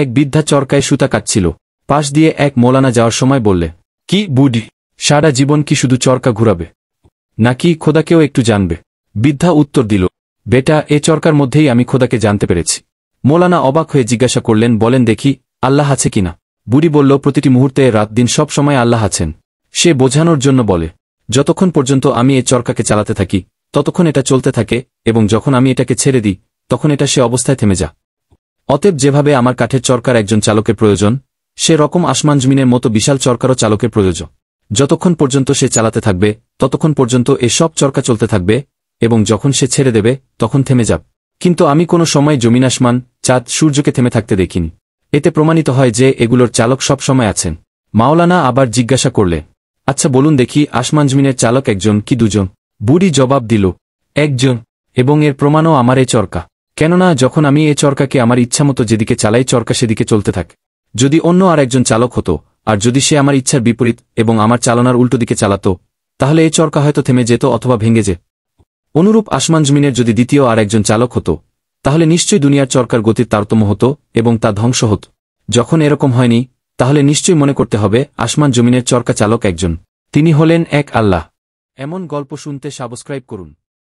এক বৃদ্ধা চরকায় সুতা কাটছিল। পাশ দিয়ে এক মৌলানা যাওয়ার সময় বললে, কি বুড়ি, সারা জীবন কি শুধু চরকা ঘুরাবে, নাকি খোদাকেও একটু জানবে? বৃদ্ধা উত্তর দিল, বেটা, এ চরকার মধ্যেই আমি খোদাকে জানতে পেরেছি। মৌলানা অবাক হয়ে জিজ্ঞাসা করলেন, বলেন দেখি, আল্লাহ আছে কিনা? বুড়ি বলল, প্রতিটি মুহূর্তে, রাত দিন সব সময় আল্লাহ আছেন। সে বোঝানোর জন্য বলে, যতক্ষণ পর্যন্ত আমি এ চরকাকে চালাতে থাকি ততক্ষণ এটা চলতে থাকে, এবং যখন আমি এটাকে ছেড়ে দিই তখন এটা সে অবস্থায় থেমে যা। অতএব যেভাবে আমার কাঠের চরকার একজন চালকের প্রয়োজন, সে রকম আসমান জমিনের মতো বিশাল চরকারও চালকের প্রয়োজন। যতক্ষণ পর্যন্ত সে চালাতে থাকবে ততক্ষণ পর্যন্ত এ সব চরকা চলতে থাকবে, এবং যখন সে ছেড়ে দেবে তখন থেমে যাবে। কিন্তু আমি কোনো সময় জমিন, আসমান, চাঁদ, সূর্যকে থেমে থাকতে দেখিনি। এতে প্রমাণিত হয় যে এগুলোর চালক সব সময় আছেন। মাওলানা আবার জিজ্ঞাসা করলে, আচ্ছা বলুন দেখি, আসমান জমিনের চালক একজন কি দুজন? বুড়ি জবাব দিল, একজন, এবং এর প্রমাণও আমার এ চরকা। কেননা যখন আমি এ চরকাকে আমার ইচ্ছামতো যেদিকে চালাই চরকা সেদিকে চলতে থাকে। যদি অন্য আর একজন চালক হতো, আর যদি সে আমার ইচ্ছার বিপরীত এবং আমার চালনার উল্টো দিকে চালাত, তাহলে এ চরকা হয়তো থেমে যেত অথবা ভেঙে যেত। অনুরূপ আসমান জমিনের যদি দ্বিতীয় আর একজন চালক হতো, তাহলে নিশ্চয়ই দুনিয়ার চরকার গতির তারতম্য হতো এবং তা ধ্বংস হতো। যখন এরকম হয়নি, তাহলে নিশ্চয়ই মনে করতে হবে আসমান জমিনের চরকা চালক একজন, তিনি হলেন এক আল্লাহ। এমন গল্প শুনতে সাবস্ক্রাইব করুন।